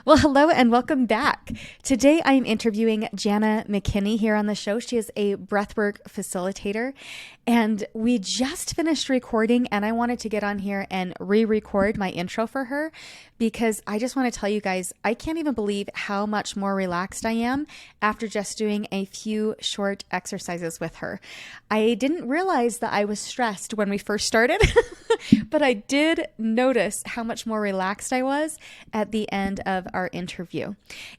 Well, hello and welcome back. Today I am interviewing Jana McKinney here on the show. She is a breathwork facilitator, and we just finished recording, and I wanted to get on here and re-record my intro for her because I just want to tell you guys, I can't even believe how much more relaxed I am after just doing a few short exercises with her. I didn't realize that I was stressed when we first started, but I did notice how much more relaxed I was at the end of our interview.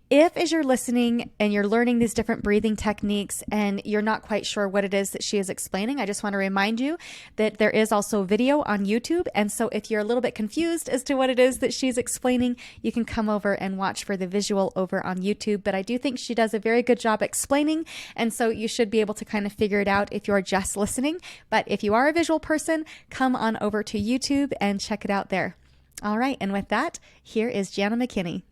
If, as you're listening and you're learning these different breathing techniques and you're not quite sure what it is that she is explaining, I just want to remind you that there is also video on YouTube. And so if you're a little bit confused as to what it is that she's explaining, you can come over and watch for the visual over on YouTube. But I do think she does a very good job explaining. And so you should be able to kind of figure it out if you're just listening. But if you are a visual person, come on over to YouTube and check it out there. All right. And with that, here is Jana McKinney.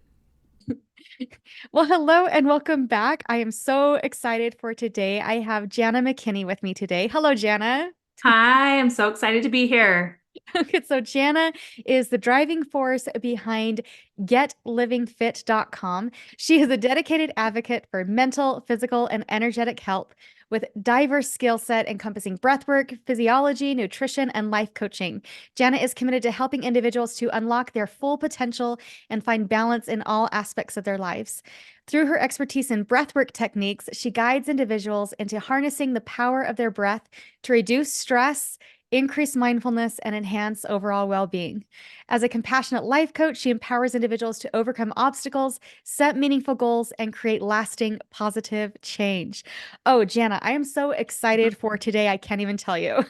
Well, hello and welcome back. I am so excited for today. I have Jana McKinney with me today. Hello, Jana. Hi, I'm so excited to be here. Okay, so Jana is the driving force behind GetLivingFit.com. She is a dedicated advocate for mental, physical, and energetic health with diverse skill set encompassing breathwork, physiology, nutrition, and life coaching. Jana is committed to helping individuals to unlock their full potential and find balance in all aspects of their lives. Through her expertise in breathwork techniques, she guides individuals into harnessing the power of their breath to reduce stress, increase mindfulness, and enhance overall well-being. As a compassionate life coach, she empowers individuals to overcome obstacles, set meaningful goals, and create lasting positive change. Oh, Jana, I am so excited for today. I can't even tell you.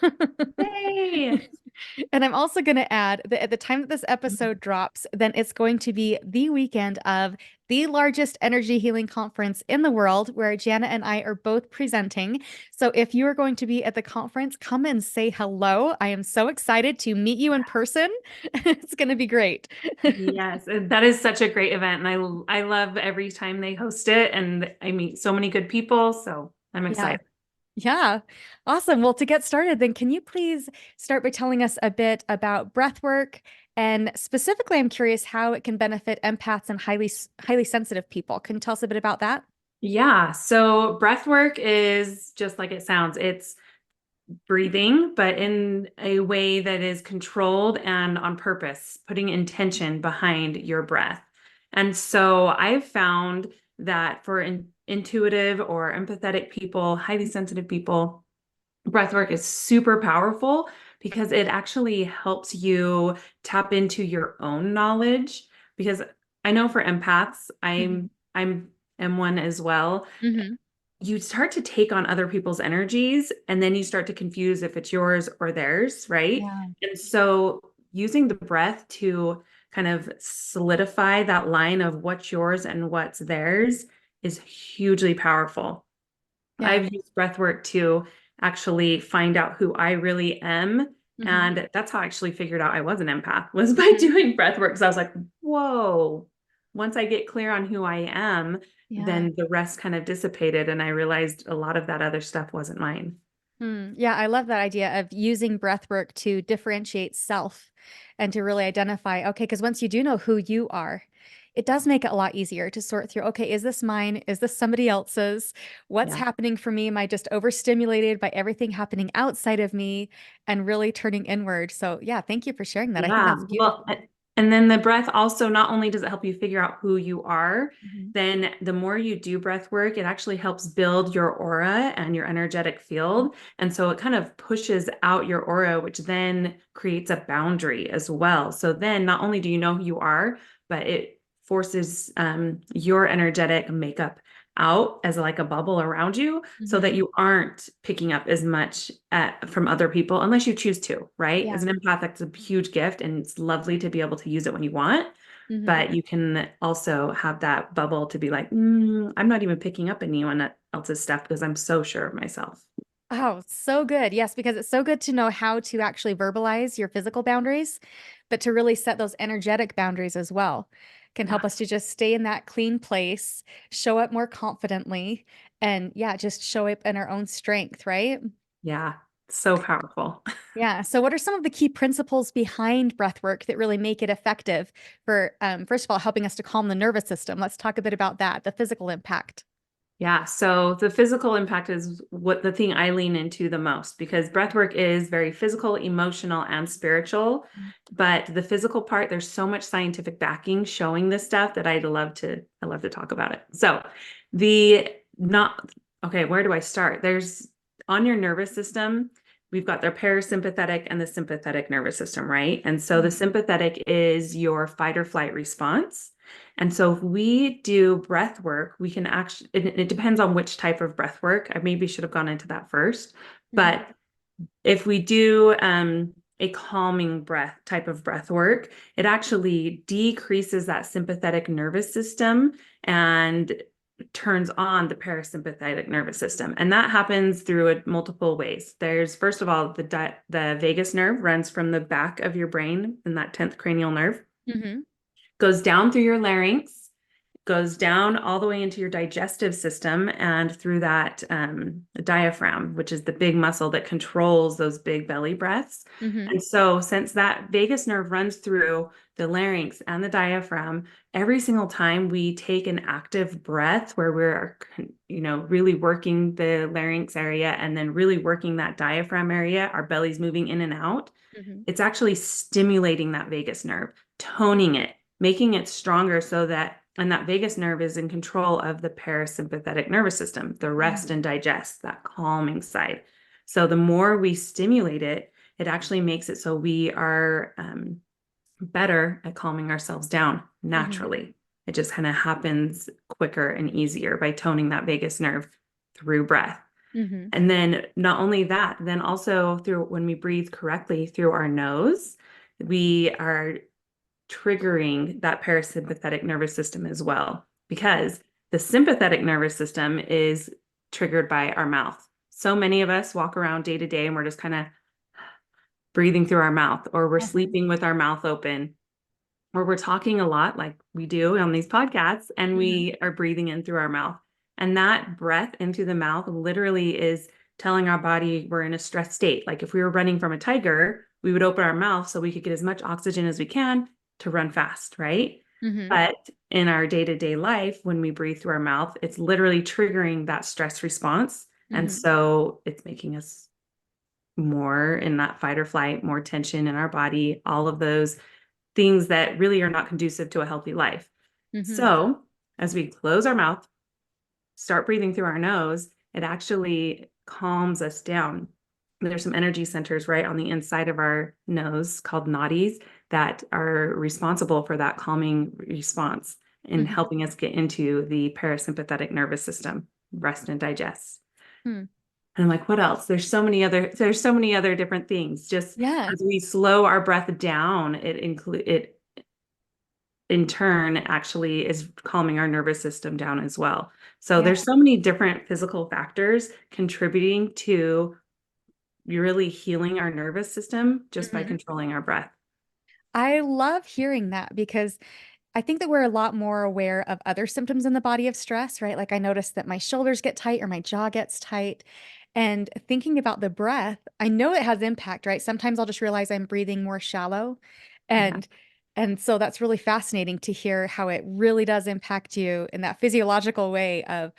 Yay! And I'm also going to add that at the time that this episode drops, then it's going to be the weekend of the largest energy healing conference in the world, where Jana and I are both presenting. So if you are going to be at the conference, come and say hello. I am so excited to meet you in person. It's going to be great. Yes, that is such a great event, and I love every time they host it, and I meet so many good people, so I'm Yeah. excited. Yeah. Awesome. Well, to get started, then can you please start by telling us a bit about breath work? And specifically, I'm curious how it can benefit empaths and highly sensitive people. Can you tell us a bit about that? Yeah, so breath work is just like it sounds. It's breathing, but in a way that is controlled and on purpose, putting intention behind your breath. And so I've found that for intuitive or empathetic people, highly sensitive people, breath work is super powerful because it actually helps you tap into your own knowledge. Because I know for empaths, Mhm. I'm am one as well. Mhm. You start to take on other people's energies and then you start to confuse if it's yours or theirs, right? Yeah. And so using the breath to kind of solidify that line of what's yours and what's theirs is hugely powerful. Yeah. I've used breath work to actually find out who I really am. Mhm. And that's how I actually figured out I was an empath, was by Mhm. doing breath work. So I was like, whoa, once I get clear on who I am, Yeah. then the rest kind of dissipated. And I realized a lot of that other stuff wasn't mine. Yeah, I love that idea of using breath work to differentiate self and to really identify, okay, because once you do know who you are, it does make it a lot easier to sort through, okay, is this mine? Is this somebody else's? What's Yeah. happening for me? Am I just overstimulated by everything happening outside of me and really turning inward? So, yeah, thank you for sharing that. I think Yeah. that's Well, beautiful. and then the breath also not only does it help you figure out who you are, Mhm. then the more you do breath work, it actually helps build your aura and your energetic field. And so it kind of pushes out your aura, which then creates a boundary as well. So then not only do you know who you are, but it forces your energetic makeup out as like a bubble around you so that Mhm. you aren't picking up as much from other people unless you choose to, right? Yeah. As an empath, that's a huge gift and it's lovely to be able to use it when you want. Mhm. But you can also have that bubble to be like, I'm not even picking up anyone else's stuff because I'm so sure of myself. Oh, so good. Yes, because it's so good to know how to actually verbalize your physical boundaries, but to really set those energetic boundaries as well can help Yeah. us to just stay in that clean place, show up more confidently, and yeah, just show up in our own strength, right? Yeah. So powerful. Yeah. So, what are some of the key principles behind breath work that really make it effective for, first of all, helping us to calm the nervous system? Let's talk a bit about that, the physical impact. Yeah, so the physical impact is what the thing I lean into the most because breath work is very physical, emotional, and spiritual. But the physical part, there's so much scientific backing showing this stuff that I love to talk about it. So the not okay, where do I start? There's on your nervous system, we've got their parasympathetic and the sympathetic nervous system, right? And so the Mhm. sympathetic is your fight or flight response. And so if we do breath work, we can actually, it depends on which type of breath work. I maybe should have gone into that first. Mhm. But if we do a calming breath type of breath work, it actually decreases that sympathetic nervous system and turns on the parasympathetic nervous system. And that happens through multiple ways. There's, first of all, the vagus nerve runs from the back of your brain in that 10th cranial nerve, Mhm. goes down through your larynx, goes down all the way into your digestive system and through that diaphragm, which is the big muscle that controls those big belly breaths. Mhm. And so, since that vagus nerve runs through the larynx and the diaphragm, every single time we take an active breath where we're, really working the larynx area and then really working that diaphragm area, our belly's moving in and out, Mhm. it's actually stimulating that vagus nerve, toning it, making it stronger so that, and that vagus nerve is in control of the parasympathetic nervous system, the rest Mhm. and digest, that calming side. So the more we stimulate it, it actually makes it so we are better at calming ourselves down Mhm. naturally. It just kind of happens quicker and easier by toning that vagus nerve through breath. Mhm. And then not only that, then also through when we breathe correctly through our nose, we are triggering that parasympathetic nervous system as well, because the sympathetic nervous system is triggered by our mouth. So many of us walk around day to day and we're just kind of breathing through our mouth, or we're Mhm. sleeping with our mouth open, or we're talking a lot like we do on these podcasts, and Mhm. we are breathing in through our mouth. And that breath into the mouth literally is telling our body we're in a stress state. Like if we were running from a tiger, we would open our mouth so we could get as much oxygen as we can to run fast, right? Mhm. But in our day-to-day life, when we breathe through our mouth, it's literally triggering that stress response. And Mhm. so it's making us more in that fight or flight, more tension in our body, all of those things that really are not conducive to a healthy life. Mhm. So, as we close our mouth, start breathing through our nose, it actually calms us down. There's some energy centers right on the inside of our nose called nadis that are responsible for that calming response and Mhm. helping us get into the parasympathetic nervous system, rest and digest. Hmm. And I'm like, what else? There's so many other different things. Just Yeah. as we slow our breath down, it in turn actually is calming our nervous system down as well. So Yeah. there's so many different physical factors contributing to really healing our nervous system just by Mhm. controlling our breath. I love hearing that because I think that we're a lot more aware of other symptoms in the body of stress, right? Like I notice that my shoulders get tight or my jaw gets tight. And thinking about the breath, I know it has impact, right? Sometimes I'll just realize I'm breathing more shallow. Yeah. And so that's really fascinating to hear how it really does impact you in that physiological way of,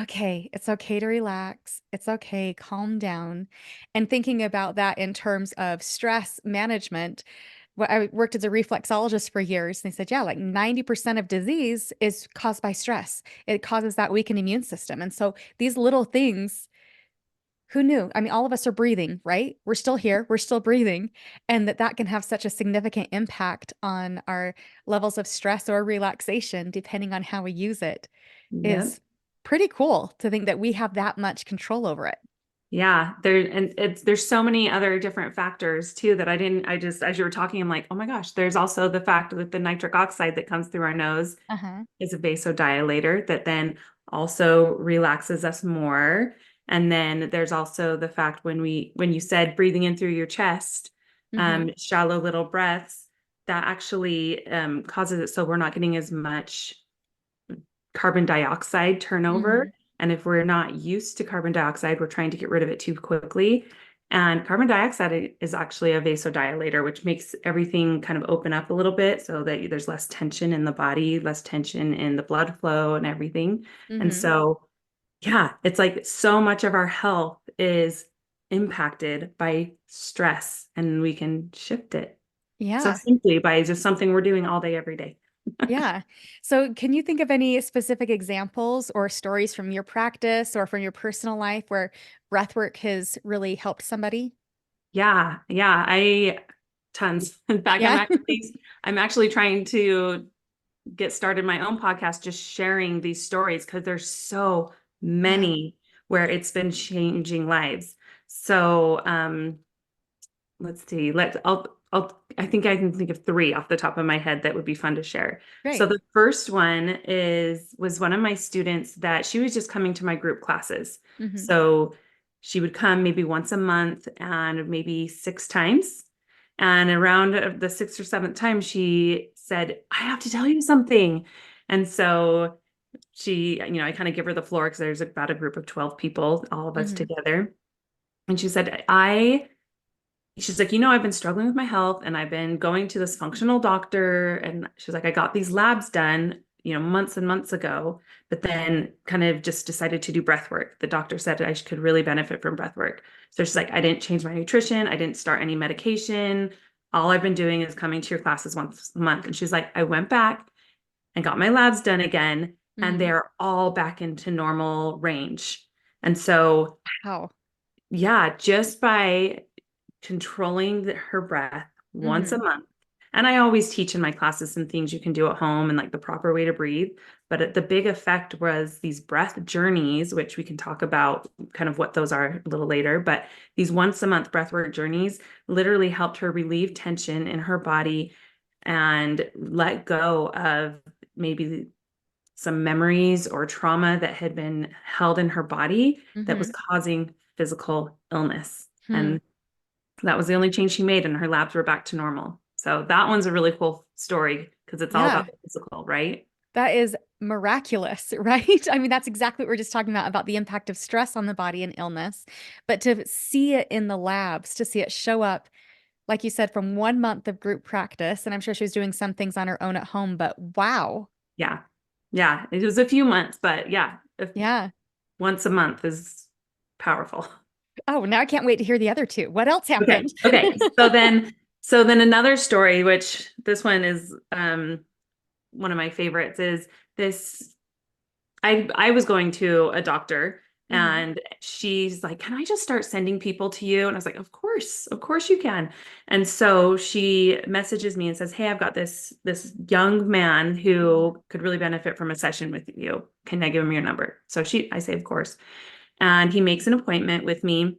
okay, it's okay to relax. It's okay, calm down. And thinking about that in terms of stress management, I worked as a reflexologist for years. And they said, yeah, like 90% of disease is caused by stress. It causes that weakened immune system. And so these little things, who knew? I mean, all of us are breathing, right? We're still here, we're still breathing. And that can have such a significant impact on our levels of stress or relaxation, depending on how we use it, Yep. is pretty cool to think that we have that much control over it. Yeah, there's so many other different factors too that I just as you were talking, I'm like, oh my gosh, there's also the fact that the nitric oxide that comes through our nose Uh-huh. is a vasodilator that then also relaxes us more. And then there's also the fact when you said breathing in through your chest, Mm-hmm. shallow little breaths, that actually causes it so we're not getting as much carbon dioxide turnover. Mm-hmm. And if we're not used to carbon dioxide, we're trying to get rid of it too quickly. And carbon dioxide is actually a vasodilator, which makes everything kind of open up a little bit so that there's less tension in the body, less tension in the blood flow and everything. And Mm-hmm. so, yeah, it's like so much of our health is impacted by stress, and we can shift it so Yeah. simply by just something we're doing all day, every day. Yeah. So, can you think of any specific examples or stories from your practice or from your personal life where breath work has really helped somebody? Yeah, yeah, I tons. In fact, Yeah. I'm actually trying to get started my own podcast, just sharing these stories because there's so Yeah. many where it's been changing lives. So, let's see. I think I can think of three off the top of my head that would be fun to share. So Great. the first one was one of my students that she was just coming to my group classes. Hmm. So she would come maybe once a month and maybe six times. And around the sixth or seventh time, she said, I have to tell you something. And so I kind of give her the floor because there's about a group of 12 people, all of us Hmm. together. And she said, she's like, I've been struggling with my health and I've been going to this functional doctor. And she's like, I got these labs done, months and months ago, but then kind of just decided to do breath work. The doctor said I could really benefit from breath work. So she's like, I didn't change my nutrition. I didn't start any medication. All I've been doing is coming to your classes once a month. And she's like, I went back and got my labs done again, and Hmm. they're all back into normal range. And so, Wow. yeah, just by controlling her breath once a Hmm. month. And I always teach in my classes some things you can do at home and like the proper way to breathe. But the big effect was these breath journeys, which we can talk about kind of what those are a little later. But these once a month breathwork journeys literally helped her relieve tension in her body and let go of maybe some memories or trauma that had been held in her body that was Hmm. causing physical illness. Hmm. And that was the only change she made, and her labs were back to normal. So that one's a really cool story because it's all Yeah. about the physical, right? That is miraculous, right? I mean, that's exactly what we're just talking about the impact of stress on the body and illness. But to see it in the labs, to see it show up, like you said, from 1 month of group practice, and I'm sure she was doing some things on her own at home, but wow. Yeah. Yeah. It was a few months, but yeah, if Yeah. once a month is powerful. Oh, now I can't wait to hear the other two. What else Okay. happened? Okay. So then another story, which this one is one of my favorites, is this I was going to a doctor Hmm. and she's like, "Can I just start sending people to you?" And I was like, of course you can." And so she messages me and says, "Hey, I've got this young man who could really benefit from a session with you. Can I give him your number?" So I say, "Of course." And he makes an appointment with me.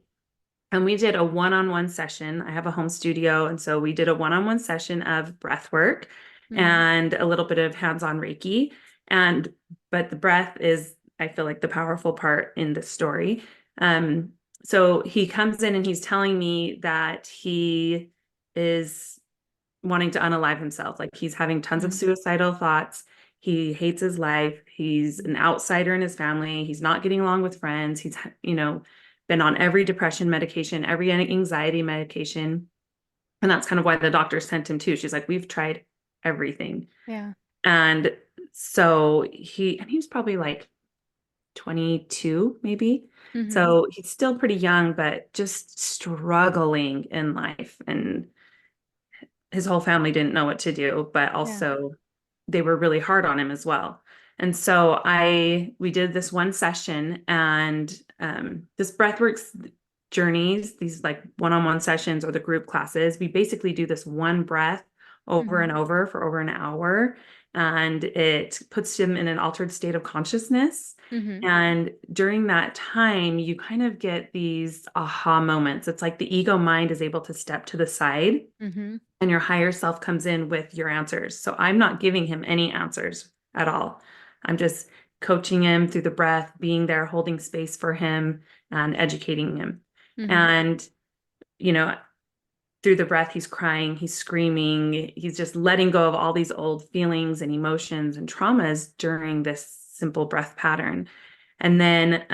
And we did a one-on-one session. I have a home studio. And so we did a one-on-one session of breath work Hmm. and a little bit of hands-on Reiki. And, but the breath is, I feel like, the powerful part in the story. Um, so he comes in and he's telling me that he is wanting to unalive himself. Like he's having tons of Hmm. suicidal thoughts. He hates his life. He's an outsider in his family. He's not getting along with friends. He's been on every depression medication, every anxiety medication. And that's kind of why the doctor sent him too. She's like, we've tried everything. Yeah. And so he was probably like 22, maybe. Hmm. So he's still pretty young, but just struggling in life. And his whole family didn't know what to do, but Yeah. also they were really hard on him as well. And so we did this one session, and this breathworks journeys, these like one-on-one sessions or the group classes, we basically do this one breath over Hmm. and over for over an hour, and it puts him in an altered state of consciousness. Hmm. And during that time, you kind of get these aha moments. It's like the ego mind is able to step to the side Hmm. and your higher self comes in with your answers. So I'm not giving him any answers at all. I'm just coaching him through the breath, being there, holding space for him, and educating him. Hmm. And, you know, through the breath, he's crying, he's screaming, he's just letting go of all these old feelings and emotions and traumas during this simple breath pattern. And then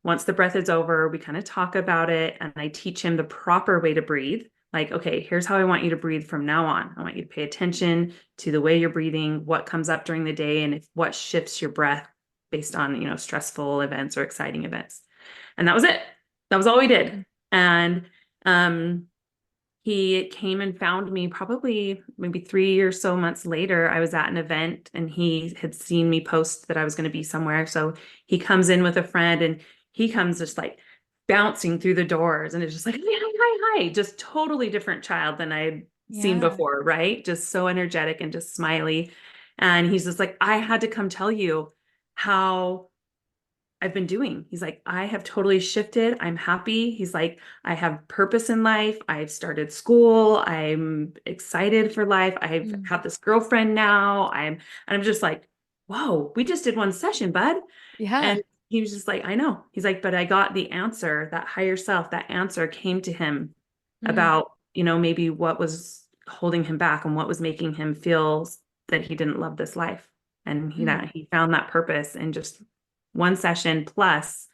once the breath is over, we kind of talk about it and I teach him the proper way to breathe. Like, okay, here's how I want you to breathe from now on. I want you to pay attention to the way you're breathing, what comes up during the day, and if what shifts your breath based on, stressful events or exciting events. And that was it. That was all we did. And um, he came and found me probably maybe 3 or so months later. I was at an event and he had seen me post that I was going to be somewhere. So he comes in with a friend and he comes just like bouncing through the doors and it's just like, hi, hi, hi, hi. Just totally different child than I'd seen Yeah. before, right? Just so energetic and just smiley. And he's just like, I had to come tell you how I've been doing. He's like, I have totally shifted. I'm happy. He's like, I have purpose in life. I've started school. I'm excited for life. I've Mm. had this girlfriend now. And I'm just like, whoa, we just did one session, bud. Yeah. And he was just like, I know. He's like, but I got the answer, that higher self, that answer came to him Mm. about, maybe what was holding him back and what was making him feel that he didn't love this life. And Mm. he found that purpose in just one session plus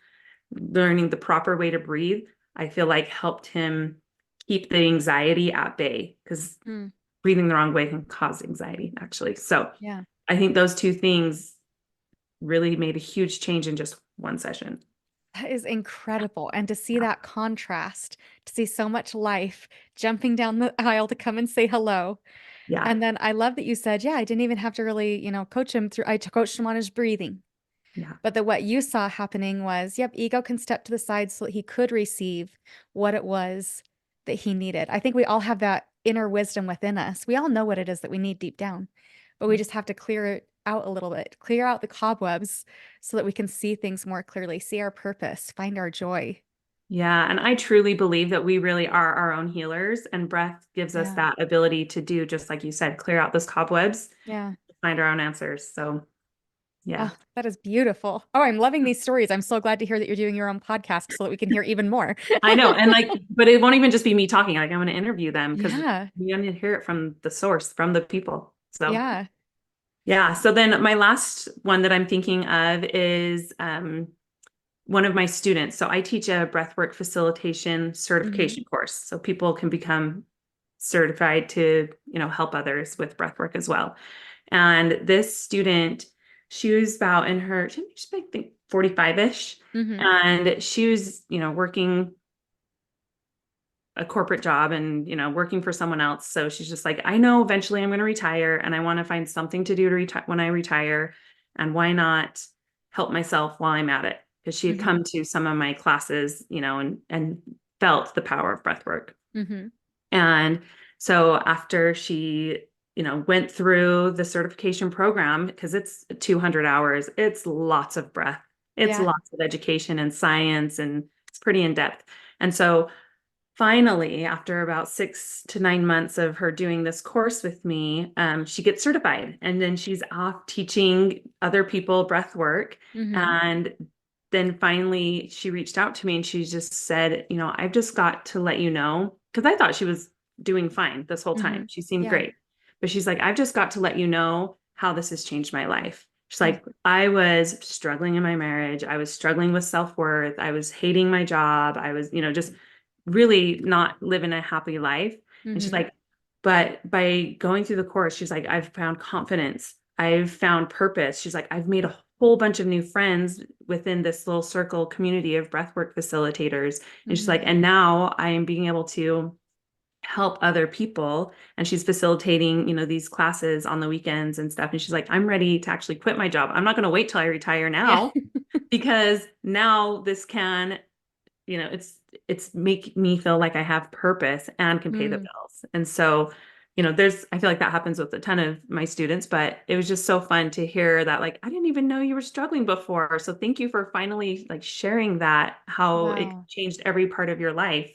learning the proper way to breathe, I feel like helped him keep the anxiety at bay because Mm. breathing the wrong way can cause anxiety, actually. So Yeah. I think those two things really made a huge change in just one session. That is incredible. And to see that contrast, to see so much life jumping down the aisle to come and say hello. Yeah. And then I love that you said, yeah, I didn't even have to really, coach him through, I coached him on his breathing. Yeah. But that what you saw happening was, yep, ego can step to the side so that he could receive what it was that he needed. I think we all have that inner wisdom within us. We all know what it is that we need deep down, but we just have to clear it out a little bit, clear out the cobwebs so that we can see things more clearly, see our purpose, find our joy. Yeah. And I truly believe that we really are our own healers, and breath gives us Yeah. that ability to do, just like you said, clear out those cobwebs, Yeah. find our own answers. So, yeah. Oh, that is beautiful. Oh, I'm loving these stories. I'm so glad to hear that you're doing your own podcast so that we can hear even more. I know. And like, but it won't even just be me talking. Like, I'm going to interview them because Yeah. we need to hear it from the source, from the people. So, Yeah. yeah. So then my last one that I'm thinking of is one of my students. So I teach a breathwork facilitation Hmm. certification course. So people can become certified to, help others with breathwork as well. And this student, she was about in her, she's I think 45-ish. Hmm. And she was, working a corporate job and, working for someone else. So she's just like, I know eventually I'm going to retire and I want to find something to do to retire when I retire. And why not help myself while I'm at it? Because she had Hmm. come to some of my classes, and felt the power of breath work. Hmm. And so after she, went through the certification program, because it's 200 hours, it's lots of breath, it's Yeah. lots of education and science, and it's pretty in depth. And so finally, after about 6 to 9 months of her doing this course with me, she gets certified. And then she's off teaching other people breath work. Hmm. And then finally, she reached out to me and she just said, I've just got to let you know, because I thought she was doing fine this whole time. Hmm. She seemed Yeah. great. But she's like, I've just got to let you know how this has changed my life. She's Mm. like, I was struggling in my marriage. I was struggling with self-worth. I was hating my job. I was, just really not living a happy life. And she's Hmm. like, but by going through the course, she's like, I've found confidence. I've found purpose. She's like, I've made a whole bunch of new friends within this little circle community of breathwork facilitators. And she's Hmm. like, and now I am being able to help other people. And she's facilitating, these classes on the weekends and stuff. And she's like, I'm ready to actually quit my job. I'm not going to wait till I retire Yeah. now, because now this can, it's make me feel like I have purpose and can pay the Mm. bills. And so, I feel like that happens with a ton of my students, but it was just so fun to hear that, like, I didn't even know you were struggling before. So thank you for finally like sharing that, how it Wow. changed every part of your life.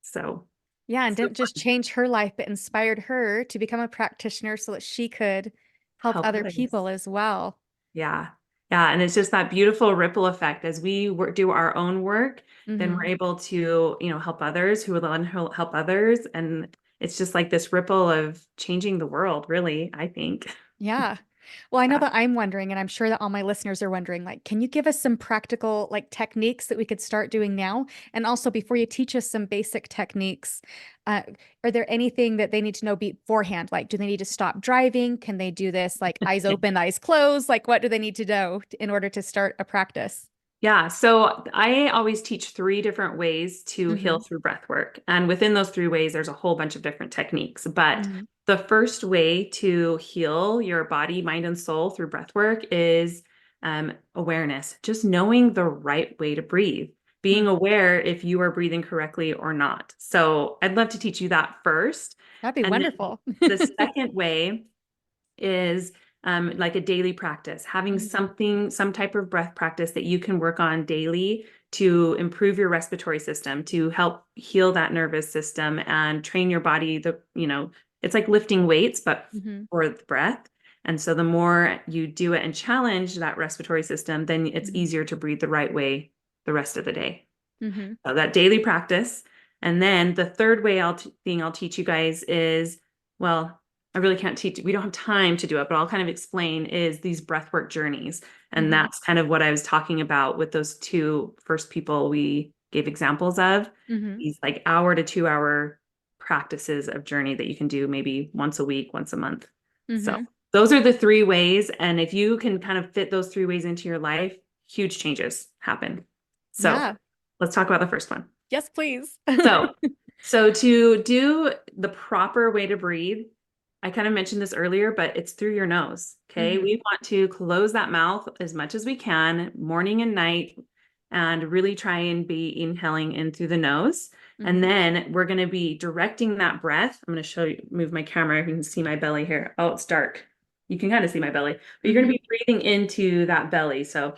So, Yeah, and so didn't just change her life, but inspired her to become a practitioner so that she could help help other others. people as well. Yeah. Yeah. And it's just that beautiful ripple effect. As we do our own work, then we're Hmm. able to, help others who will then help others. And it's just like this ripple of changing the world, really, I think. Yeah. Well, I know that I'm wondering, and I'm sure that all my listeners are wondering, like, can you give us some practical, like, techniques that we could start doing now? And also, before you teach us some basic techniques, uh, are there anything that they need to know beforehand? Like, do they need to stop driving? Can they do this, like, eyes open, eyes closed? Like, what do they need to know in order to start a practice? Yeah, so I always teach three different ways to heal Mm-hmm. through breath work. And within those three ways, there's a whole bunch of different techniques. But Mm-hmm. the first way to heal your body, mind, and soul through breath work is awareness, just knowing the right way to breathe, being aware if you are breathing correctly or not. So I'd love to teach you that first. That'd be And then wonderful. the second way is like a daily practice, having Mhm. something, some type of breath practice that you can work on daily to improve your respiratory system, to help heal that nervous system and train your body. It's like lifting weights, but Mhm. for the breath. And so the more you do it and challenge that respiratory system, then it's Mhm. easier to breathe the right way the rest of the day. Mhm. So that daily practice. And then the third way thing I'll teach you guys is, well, I really can't teach, we don't have time to do it, but I'll kind of explain is these breathwork journeys. And Mhm. that's kind of what I was talking about with those two first people we gave examples of, Mhm. these like hour to 2 hour practices of journey that you can do maybe once a week, once a month. So Mhm. those are the three ways. And if you can kind of fit those three ways into your life, huge changes happen. So Yeah. let's talk about the first one. Yes, please. So, so to do the proper way to breathe, I kind of mentioned this earlier, but it's through your nose. Okay. Mhm. We want to close that mouth as much as we can, morning and night, and really try and be inhaling in through the nose. And Mhm. then we're going to be directing that breath. I'm going to show you, move my camera. You can see my belly here. Oh, it's dark. You can kind of see my belly, but you're going to Mhm. be breathing into that belly. So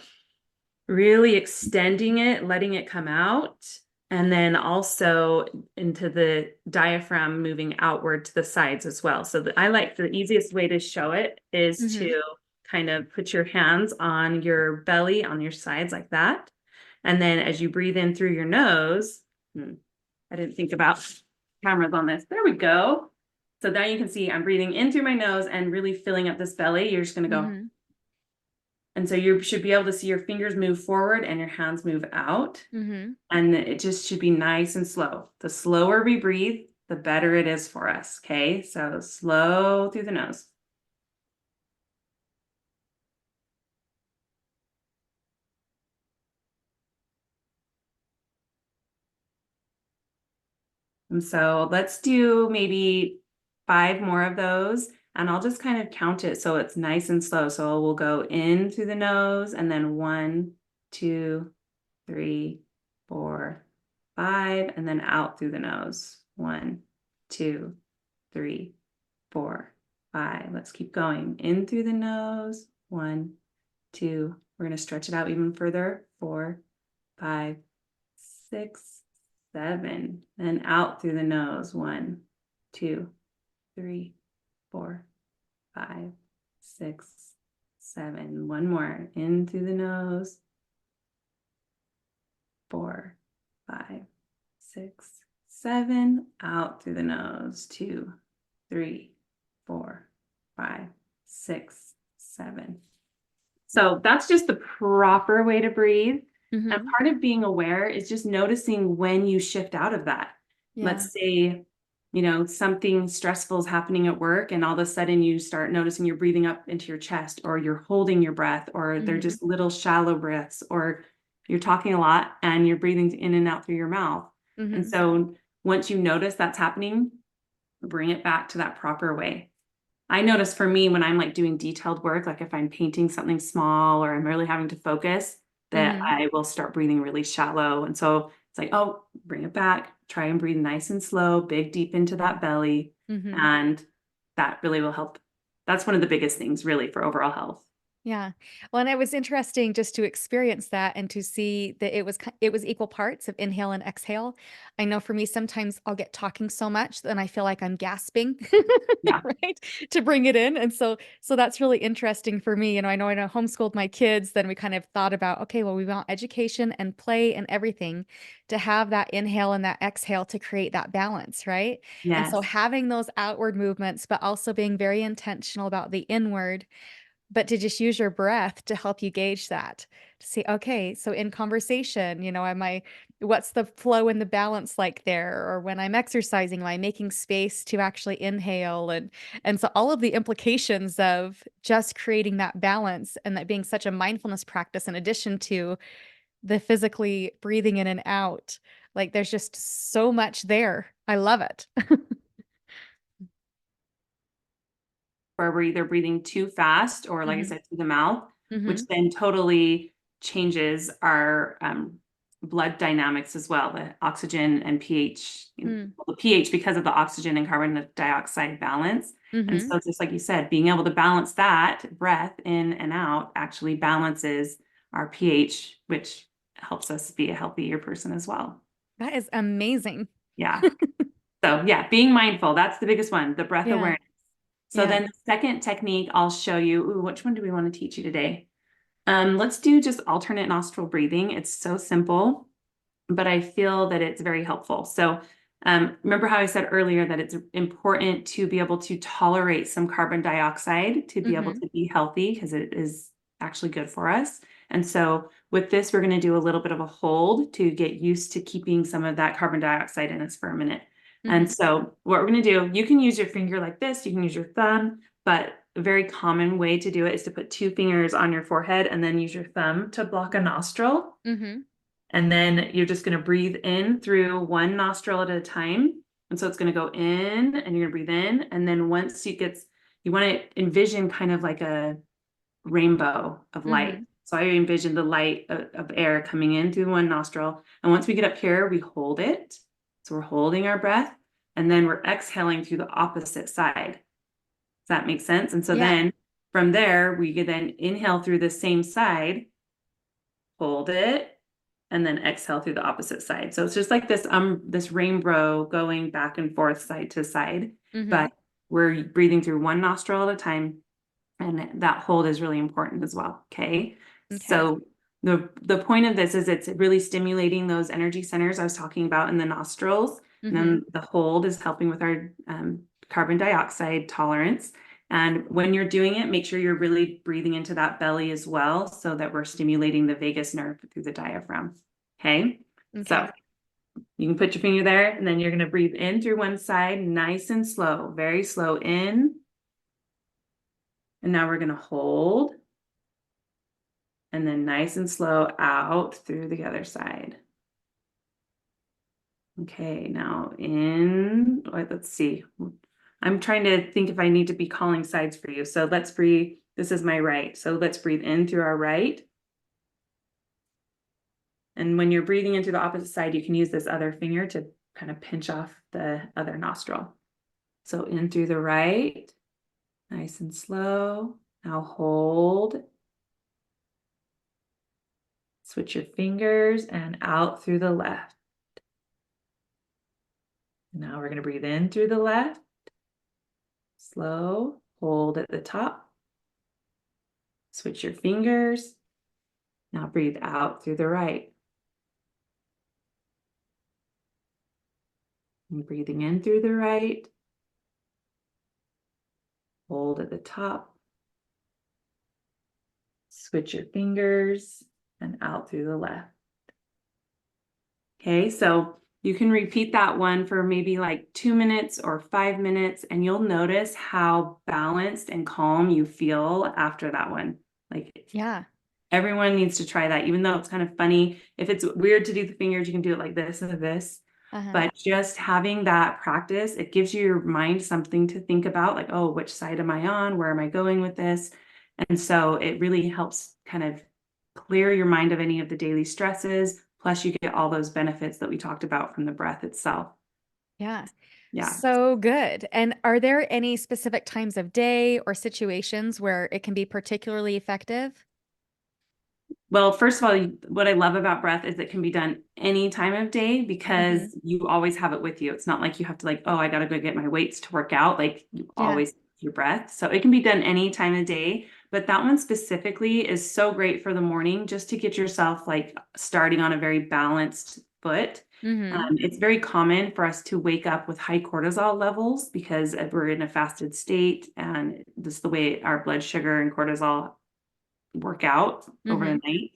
really extending it, letting it come out, and then also into the diaphragm moving outward to the sides as well. So I like the easiest way to show it is Mhm. to kind of put your hands on your belly, on your sides like that. And then as you breathe in through your nose, I didn't think about cameras on this. There we go. So now you can see I'm breathing in through my nose and really filling up this belly. You're just going to go. Mhm. And so you should be able to see your fingers move forward and your hands move out. Mhm. And it just should be nice and slow. The slower we breathe, the better it is for us. Okay. So slow through the nose. And so let's do maybe 5 more of those. And I'll just kind of count it so it's nice and slow. So we'll go in through the nose and then 1, 2, 3, 4, 5, and then out through the nose. 1, 2, 3, 4, 5. Let's keep going. In through the nose. 1, 2. We're going to stretch it out even further. 4, 5, 6, 7. Then out through the nose. 1, 2, 3, 4, 5, 6, 7. One more. In through the nose. 4, 5, 6, 7. Out through the nose. 2, 3, 4, 5, 6, 7. So that's just the proper way to breathe. And Mhm. part of being aware is just noticing when you shift out of that. Yeah. Let's say, something stressful is happening at work, and all of a sudden you start noticing you're breathing up into your chest, or you're holding your breath, or they're Mhm. just little shallow breaths, or you're talking a lot and you're breathing in and out through your mouth. And Mhm. so once you notice that's happening, bring it back to that proper way. I notice for me when I'm like doing detailed work, like if I'm painting something small or I'm really having to focus, that Mhm. I will start breathing really shallow. And so it's like, oh, bring it back, try and breathe nice and slow, big deep into that belly. Mhm. And that really will help. That's one of the biggest things really for overall health. Yeah. Well, and it was interesting just to experience that and to see that it was equal parts of inhale and exhale. I know for me, sometimes I'll get talking so much, then I feel like I'm gasping, Yeah. right? To bring it in. And so that's really interesting for me. I know homeschooled my kids, then we kind of thought about, okay, well, we want education and play and everything to have that inhale and that exhale to create that balance, right? And so Yes. having those outward movements, but also being very intentional about the inward but to just use your breath to help you gauge that. To see, okay, so in conversation, what's the flow and the balance like there? Or when I'm exercising, am I making space to actually inhale? And so all of the implications of just creating that balance and that being such a mindfulness practice in addition to the physically breathing in and out. Like there's just so much there. I love it. Where we're either breathing too fast or, like I Hmm. said, through the mouth, which Hmm. then totally changes our blood dynamics as well, the oxygen and pH, Mm. well, the pH because of the oxygen and carbon dioxide balance. And Hmm. so just like you said, being able to balance that breath in and out actually balances our pH, which helps us be a healthier person as well. That is amazing. Yeah. So yeah, being mindful, that's the biggest one, the breath Yeah. awareness. So Yeah. then the second technique I'll show you, ooh, which one do we want to teach you today? Let's do just alternate nostril breathing. It's so simple, but I feel that it's very helpful. So remember how I said earlier that it's important to be able to tolerate some carbon dioxide to be able Hmm. to be healthy because it is actually good for us. And so with this, we're going to do a little bit of a hold to get used to keeping some of that carbon dioxide in us for a minute. And Hmm. so what we're going to do, you can use your finger like this, you can use your thumb, but a very common way to do it is to put two fingers on your forehead and then use your thumb to block a nostril. Hmm. And then you're just going to breathe in through one nostril at a time. And so it's going to go in and you're going to breathe in. And then once you want to envision kind of like a rainbow of light. Hmm. So I envision the light of air coming in through one nostril. And once we get up here, we hold it. So we're holding our breath and then we're exhaling through the opposite side. Does that make sense? And so Yeah. then from there, we could then inhale through the same side, hold it, and then exhale through the opposite side. So it's just like this rainbow going back and forth side to side, Hmm. but we're breathing through one nostril at a time, and that hold is really important as well. Okay. Okay. So the point of this is it's really stimulating those energy centers I was talking about in the nostrils. And Hmm. then the hold is helping with our carbon dioxide tolerance. And when you're doing it, make sure you're really breathing into that belly as well so that we're stimulating the vagus nerve through the diaphragm. Okay. So Okay. you can put your finger there and then you're going to breathe in through one side, nice and slow, very slow in. And now we're going to hold and then nice and slow out through the other side. Okay, now in, let's see. I'm trying to think if I need to be calling sides for you. So let's breathe. This is my right. So let's breathe in through our right. And when you're breathing into the opposite side, you can use this other finger to kind of pinch off the other nostril. So in through the right, nice and slow. Now hold. Switch your fingers and out through the left. Now we're going to breathe in through the left. Slow, hold at the top. Switch your fingers. Now breathe out through the right. And breathing in through the right. Hold at the top. Switch your fingers and out through the left. Okay, so you can repeat that one for maybe like 2 minutes or 5 minutes, and you'll notice how balanced and calm you feel after that one. Like Yeah. everyone needs to try that, even though it's kind of funny. If it's weird to do the fingers, you can do it like this and this. Uh-huh. But just having that practice, it gives your mind something to think about, like, oh, which side am I on? Where am I going with this? And so it really helps kind of clear your mind of any of the daily stresses. Plus, you get all those benefits that we talked about from the breath itself. Yeah. Yeah. So good. And are there any specific times of day or situations where it can be particularly effective? Well, first of all, what I love about breath is it can be done any time of day Hmm. because you always have it with you. It's not like you have to like, oh, I got to go get my weights to work out. Like you Yeah. always your breath. So it can be done any time of day, but that one specifically is so great for the morning just to get yourself like starting on a very balanced foot. Mm-hmm. It's very common for us to wake up with high cortisol levels because we're in a fasted state, and just the way our blood sugar and cortisol work out over Mm-hmm. the night,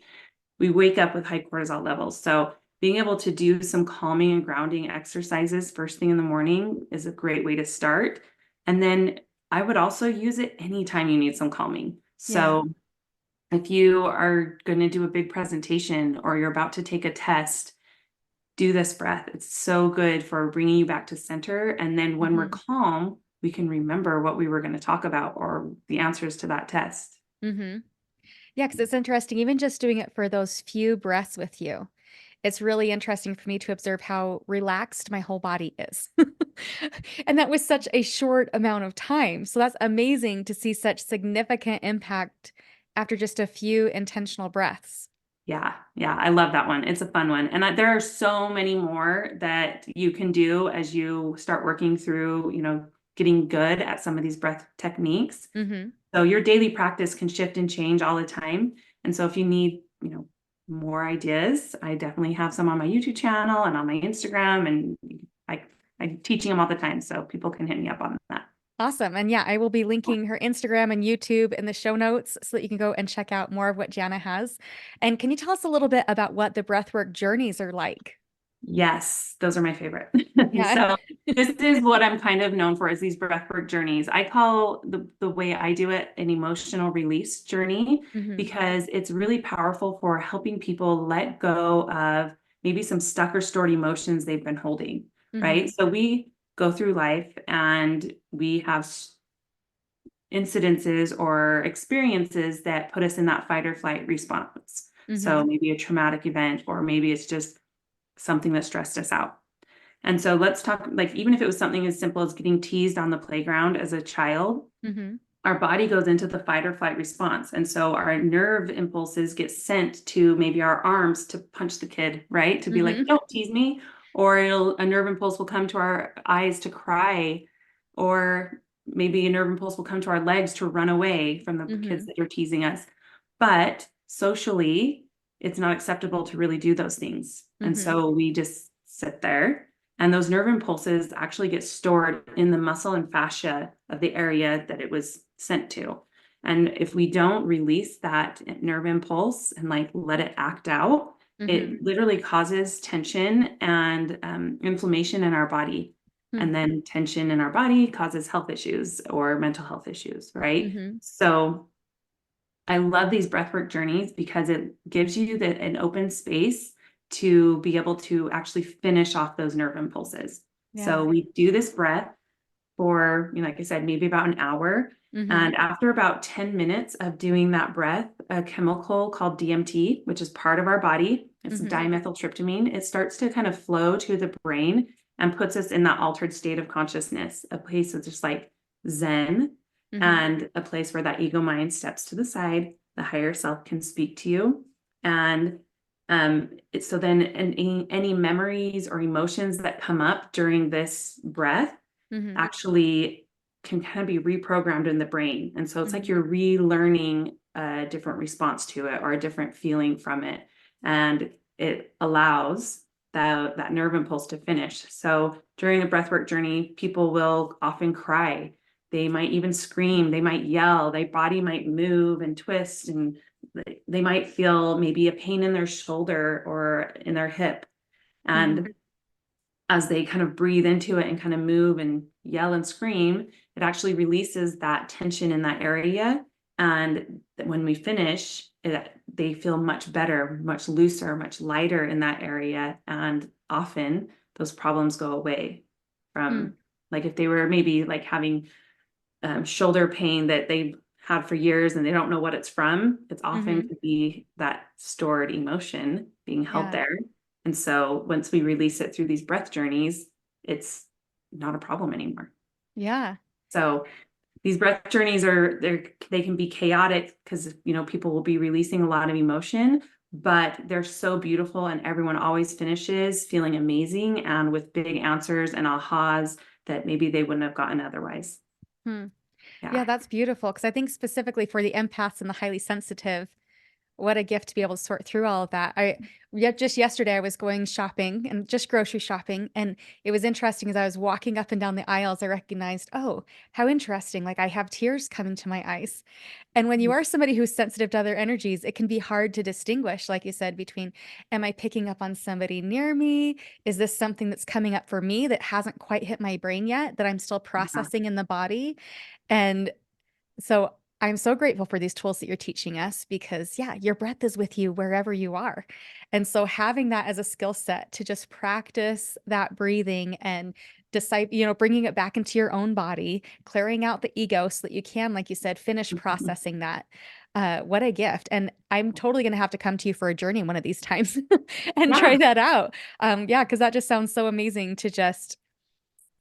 we wake up with high cortisol levels. So being able to do some calming and grounding exercises first thing in the morning is a great way to start. And then I would also use it anytime you need some calming. Yeah. So if you are going to do a big presentation or you're about to take a test, do this breath. It's so good for bringing you back to center. And then when we're Mm-hmm. calm, we can remember what we were going to talk about or the answers to that test. Mm-hmm. Yeah, because it's interesting, even just doing it for those few breaths with you. It's really interesting for me to observe how relaxed my whole body is. And that was such a short amount of time. So that's amazing to see such significant impact after just a few intentional breaths. Yeah, yeah, I love that one. It's a fun one. And there are so many more that you can do as you start working through, getting good at some of these breath techniques. Hmm. So your daily practice can shift and change all the time. And so if you need, more ideas, I definitely have some on my YouTube channel and on my Instagram, and I, I'm teaching them all the time. So people can hit me up on that. Awesome. And yeah, I will be linking her Instagram and YouTube in the show notes so that you can go and check out more of what Jana has. And can you tell us a little bit about what the breathwork journeys are like? Yes, those are my favorite. Yeah. So this is what I'm kind of known for, is these breathwork journeys. I call the way I do it an emotional release journey, Hmm. because it's really powerful for helping people let go of maybe some stuck or stored emotions they've been holding, right? Hmm. So we go through life and we have incidences or experiences that put us in that fight or flight response. So Hmm. maybe a traumatic event, or maybe it's just something that stressed us out. And so let's talk, like, even if it was something as simple as getting teased on the playground as a child, Hmm. our body goes into the fight or flight response. And so our nerve impulses get sent to maybe our arms to punch the kid, right? To be like, Hmm. don't tease me. Or a nerve impulse will come to our eyes to cry. Or maybe a nerve impulse will come to our legs to run away from the kids Hmm. that are teasing us. But socially, it's not acceptable to really do those things. And Hmm. so we just sit there, and those nerve impulses actually get stored in the muscle and fascia of the area that it was sent to. And if we don't release that nerve impulse and like let it act out, Hmm. it literally causes tension and inflammation in our body. Hmm. And then tension in our body causes health issues or mental health issues, right? Hmm. So I love these breathwork journeys because it gives you an open space to be able to actually finish off those nerve impulses. Yeah. So we do this breath for, like I said, maybe about an hour. Hmm. And after about 10 minutes of doing that breath, a chemical called DMT, which is part of our body, it's Hmm. dimethyltryptamine, it starts to kind of flow to the brain and puts us in that altered state of consciousness, a place that's just like Zen, Hmm. and a place where that ego mind steps to the side, the higher self can speak to you. And so then any memories or emotions that come up during this breath Hmm. actually can kind of be reprogrammed in the brain. And so it's like Hmm. you're relearning a different response to it or a different feeling from it. And it allows that nerve impulse to finish. So during the breathwork journey, people will often cry. They might even scream, they might yell, their body might move and twist, and they might feel maybe a pain in their shoulder or in their hip. Hmm. And as they kind of breathe into it and kind of move and yell and scream, it actually releases that tension in that area. And when we finish, they feel much better, much looser, much lighter in that area. And often those problems go away Hmm. from, like, if they were maybe like having shoulder pain that they've had for years and they don't know what it's from, it's often Hmm. could be that stored emotion being held Yeah. there. And so once we release it through these breath journeys, it's not a problem anymore. Yeah. So these breath journeys they can be chaotic because people will be releasing a lot of emotion, but they're so beautiful, and everyone always finishes feeling amazing and with big answers and ahas that maybe they wouldn't have gotten otherwise. Hmm. Yeah. Yeah, that's beautiful. Because I think specifically for the empaths and the highly sensitive, What a gift to be able to sort through all of that. Just yesterday I was going shopping and just grocery shopping, and it was interesting as I was walking up and down the aisles, I recognized, oh, how interesting. Like I have tears coming to my eyes. And when you are somebody who's sensitive to other energies, it can be hard to distinguish, like you said, between am I picking up on somebody near me? Is this something that's coming up for me that hasn't quite hit my brain yet, that I'm still Yeah. processing in the body? And so I'm so grateful for these tools that you're teaching us because, yeah, your breath is with you wherever you are. And so having that as a skill set to just practice that breathing and decide, bringing it back into your own body, clearing out the ego so that you can, like you said, finish processing that. What a gift. And I'm totally going to have to come to you for a journey one of these times and Yeah. try that out. Yeah, because that just sounds so amazing to just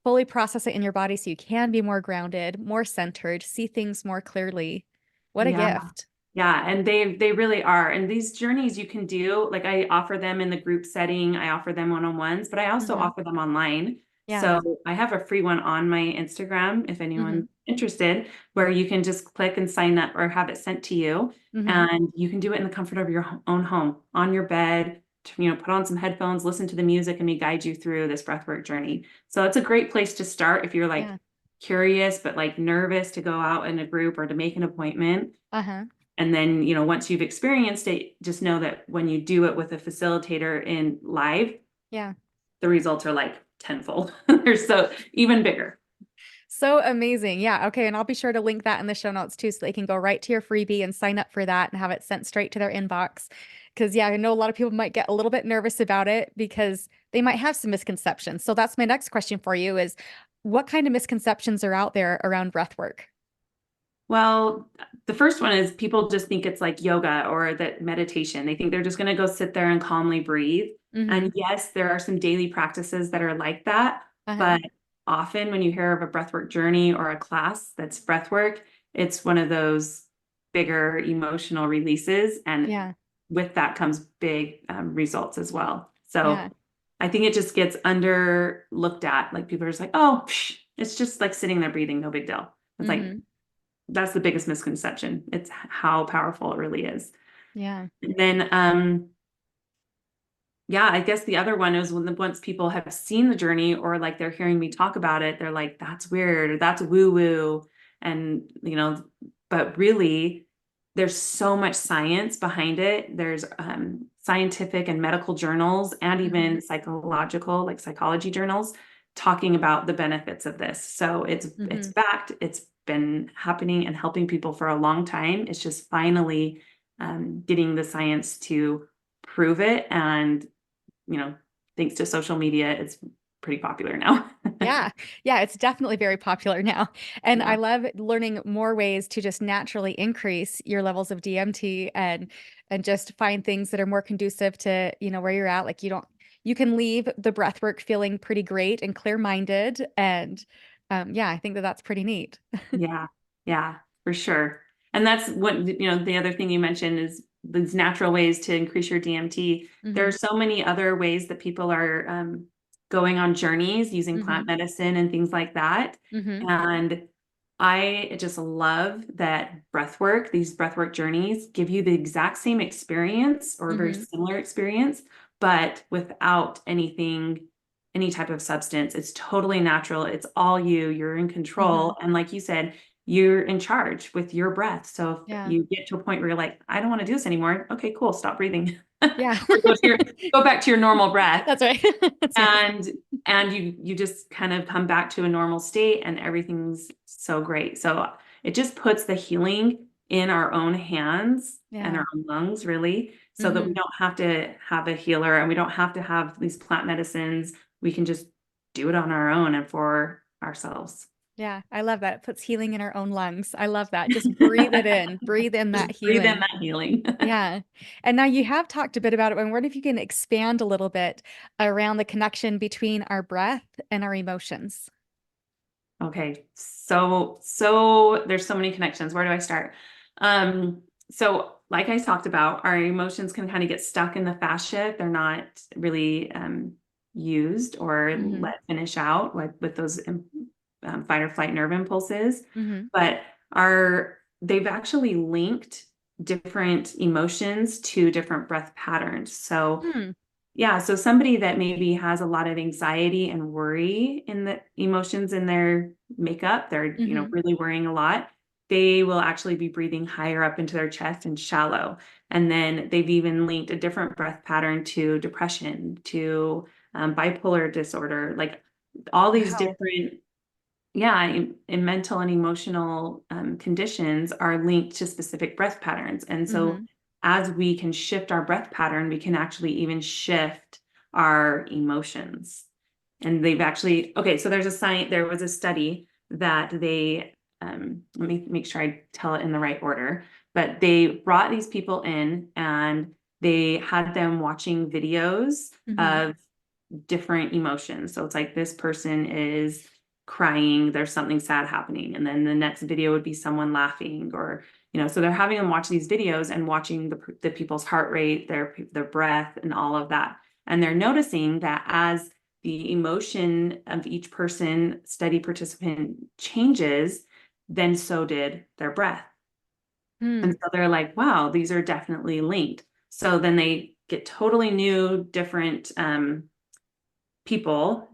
fully process it in your body so you can be more grounded, more centered, see things more clearly. What a Yeah. gift. Yeah, and they really are. And these journeys you can do, like I offer them in the group setting, I offer them one-on-ones, but I also Hmm. offer them online. Yeah. So I have a free one on my Instagram if Hmm. anyone's interested, where you can just click and sign up or have it sent to you. Hmm. And you can do it in the comfort of your own home, on your bed, put on some headphones, listen to the music, and we guide you through this breathwork journey. So it's a great place to start if you're like Yeah. curious but like nervous to go out in a group or to make an appointment. Uh-huh. And then, once you've experienced it, just know that when you do it with a facilitator in live, Yeah. the results are like tenfold. They're so even bigger. So amazing. Yeah. Okay. And I'll be sure to link that in the show notes too, so they can go right to your freebie and sign up for that and have it sent straight to their inbox. Because, yeah, I know a lot of people might get a little bit nervous about it because they might have some misconceptions. So that's my next question for you is what kind of misconceptions are out there around breath work? Well, the first one is people just think it's like yoga or that meditation. They think they're just going to go sit there and calmly breathe. Hmm. And yes, there are some daily practices that are like that. Uh-huh. But often when you hear of a breathwork journey or a class that's breathwork, it's one of those bigger emotional releases. And Yeah. with that comes big results as well. So Yeah. I think it just gets under looked at. Like people are just like, oh, psh, it's just like sitting there breathing, no big deal. It's like, Hmm. that's the biggest misconception. It's how powerful it really is. Yeah. And then, yeah, I guess the other one is once people have seen the journey or like they're hearing me talk about it, they're like, that's weird or that's woo woo. And, but really, there's so much science behind it. There's scientific and medical journals and Hmm. even psychological, like psychology journals, talking about the benefits of this. So it's Hmm. backed. It's been happening and helping people for a long time. It's just finally getting the science to prove it. And thanks to social media, it's pretty popular now. Yeah. Yeah. It's definitely very popular now. And I Yeah. love learning more ways to just naturally increase your levels of DMT and just find things that are more conducive to, where you're at. Like you can leave the breath work feeling pretty great and clear-minded. And yeah, I think that that's pretty neat. Yeah. Yeah, for sure. And that's what, the other thing you mentioned is these natural ways to increase your DMT. There Hmm. are so many other ways that people are going on journeys using Hmm. plant medicine and things like that. Hmm. And I just love that these breathwork journeys give you the exact same experience or a very Hmm. similar experience, but without any type of substance. It's totally natural. It's all you. You're in Hmm. control. And like you said, you're in charge with your breath. So if Yeah. you get to a point where you're like, I don't want to do this anymore. Okay, cool. Stop breathing. Yeah. Or go back to your normal breath. That's right. That's right. And you just kind of come back to a normal state and everything's so great. So it just puts the healing in our own hands and Yeah. our own lungs, really, so that we Hmm. don't have to have a healer and we don't have to have these plant medicines. We can just do it on our own and for ourselves. Yeah, I love that. It puts healing in our own lungs. I love that. Just breathe it in. Breathe in that Just breathe in healing. that healing. Yeah. And now you have talked a bit about it, but I wonder if you can expand a little bit around the connection between our breath and our emotions. Okay. So there's so many connections. Where do I start? So like I talked about, our emotions can kind of get stuck in the fascia if they're not really used or Hmm. let finish out with those fight or flight nerve impulses. Hmm. But they've actually linked different emotions to different breath patterns. So Hmm. yeah, so somebody that maybe has a lot of anxiety and worry in the emotions in their makeup, they're, Mm-hmm. really worrying a lot, they will actually be breathing higher up into their chest and shallow. And then they've even linked a different breath pattern to depression, to bipolar disorder, like all these Wow. different, yeah, in mental and emotional conditions are linked to specific breath patterns. And so Mm-hmm. as we can shift our breath pattern, we can actually even shift our emotions. And they've actually, okay, so there was a study that let me make sure I tell it in the right order, but they brought these people in and they had them watching videos Mm-hmm. of different emotions. So it's like this person is crying, there's something sad happening. And then the next video would be someone laughing or, so they're having them watch these videos and watching the people's heart rate, their breath and all of that. And they're noticing that as the emotion of each person, study participant changes, then so did their breath. Hmm. And so they're like, wow, these are definitely linked. So then they get totally new, different people,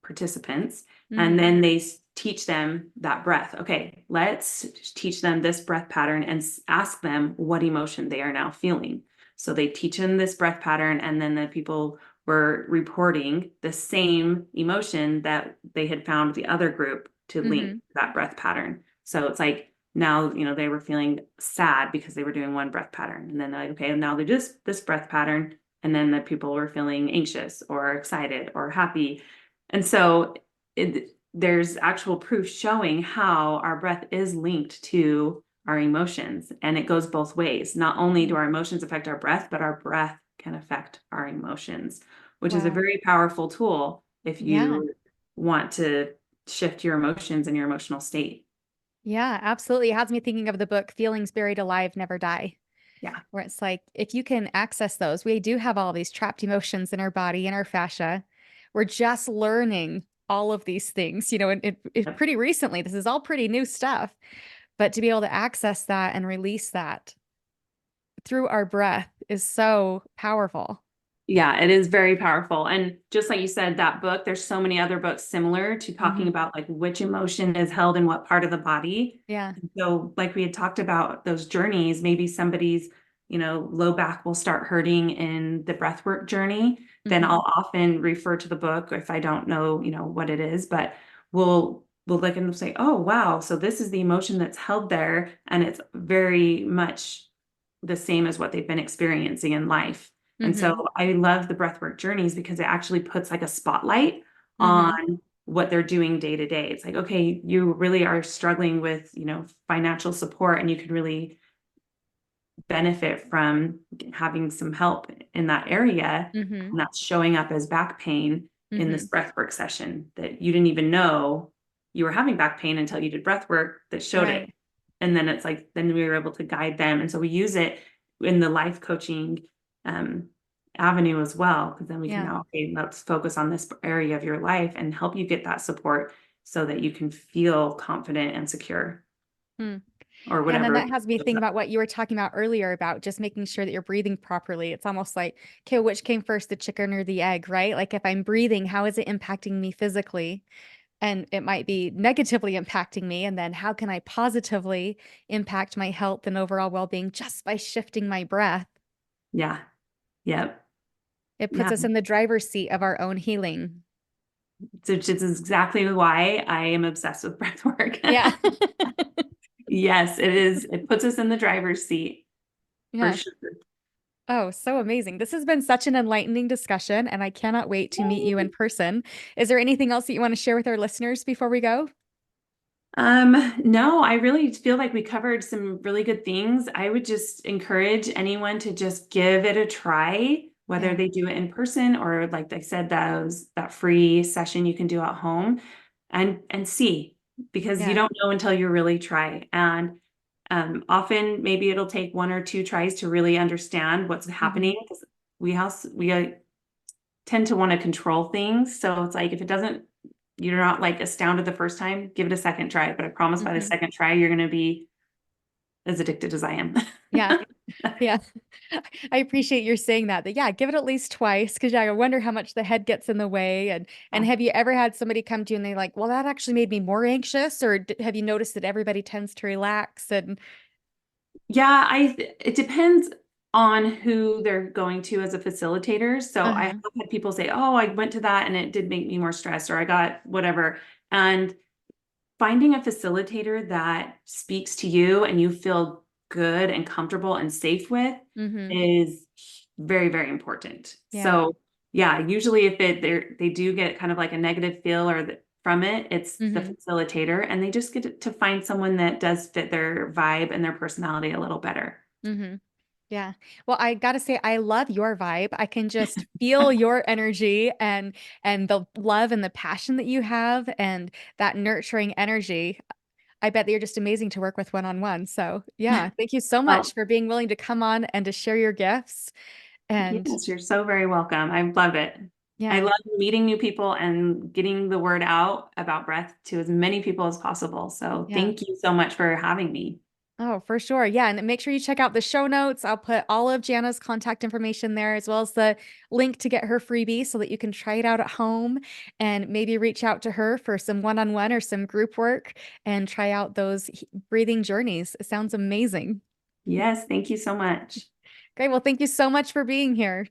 participants, and Mm-hmm. then they teach them that breath. Okay, let's teach them this breath pattern and ask them what emotion they are now feeling. So they teach them this breath pattern, and then the people were reporting the same emotion that they had found the other group to link Mm-hmm. that breath pattern. So it's like now, they were feeling sad because they were doing one breath pattern. And then they're like, okay, now they do this breath pattern. And then the people were feeling anxious or excited or happy. And so there's actual proof showing how our breath is linked to our emotions. And it goes both ways. Not only do our emotions affect our breath, but our breath can affect our emotions, which is a Wow. very powerful tool if Yeah. you want to shift your emotions and your emotional state. Yeah, absolutely. It has me thinking of the book Feelings Buried Alive Never Die, Yeah. where it's like if you can access those, we do have all these trapped emotions in our body and our fascia. We're just learning all of these things, and Yep. pretty recently. This is all pretty new stuff, but to be able to access that and release that through our breath is so powerful. Yeah, it is very powerful. And just like you said, that book, there's so many other books similar to talking Hmm. about like which emotion is held in what part of the body. Yeah. And so like we had talked about those journeys, maybe somebody's, low back will start hurting in the breathwork journey. Then Hmm. I'll often refer to the book if I don't know, what it is, but we'll look and say, oh wow, so this is the emotion that's held there. And it's very much the same as what they've been experiencing in life. And so Hmm. I love the breathwork journeys because it actually puts like a spotlight Hmm. on what they're doing day to day. It's like, okay, you really are struggling with, financial support and you could really benefit from having some help in that area. Hmm. And that's showing up as back pain in Hmm. this breathwork session that you didn't even know you were having back pain until you did breathwork that showed it. Right. And then it's like, then we were able to guide them. And so we use it in the life coaching um, avenue as well, because then we can Yeah. now, okay, let's focus on this area of your life and help you get that support so that you can feel confident and secure Hmm. or Yeah, and then whatever. that has me think about what you were talking about earlier about just making sure that you're breathing properly. It's almost like, okay, which came first, the chicken or the egg, right? Like if I'm breathing, how is it impacting me physically? And it might be negatively impacting me. And then how can I positively impact my health and overall well-being just by shifting my breath? Yeah. Yep. It puts Yeah. us in the driver's seat of our own healing. So it's exactly why I am obsessed with breath work. Yeah. Yes, it is. It puts us in the driver's seat for Yeah. sure. Oh, so amazing. This has been such an enlightening discussion, and I cannot wait to meet you in person. Is there anything else that you want to share with our listeners before we go? No, I really feel like we covered some really good things. I would just encourage anyone to just give it a try, whether Yeah. they do it in person or like I said, that free session you can do at home and see, because you Yeah. don't know until you really try. And often maybe it'll take one or two tries to really understand what's Hmm. happening because we tend to want to control things. So it's like if it doesn't, you're not like astounded the first time, give it a second try. But I promise by the Hmm. second try, you're going to be as addicted as I am. Yeah. Yeah. I appreciate your saying that. That yeah, give it at least twice because yeah, I wonder how much the head gets in the way. And have you ever had somebody come to you and they like, well, that actually made me more anxious, or have you noticed that everybody tends to relax and Yeah, it depends on who they're going to as a facilitator. So I have uh-huh. had people say, "Oh, I went to that and it did make me more stressed," or I got whatever. And finding a facilitator that speaks to you and you feel good and comfortable and safe with Mm-hmm. is very, very important. Yeah. So yeah, usually if they do get kind of like a negative feel from it, it's the Mm-hmm. facilitator, and they just get to find someone that does fit their vibe and their personality a little better. Mm-hmm. Yeah. Well, I gotta say, I love your vibe. I can just feel your energy and the love and the passion that you have and that nurturing energy. I bet that you're just amazing to work with one on one. So yeah, thank you so Well, much for being willing to come on and to share your gifts. And yes, you're so very welcome. I love it. I yeah, love meeting new people and getting the word out about breath to as many people as possible. So yeah. thank you so much for having me. Oh, for sure. Yeah. And make sure you check out the show notes. I'll put all of Jana's contact information there, as well as the link to get her freebie so that you can try it out at home and maybe reach out to her for some one on one or some group work and try out those breathing journeys. It sounds amazing. Yes, thank you so much. Great. Well, thank you so much for being here.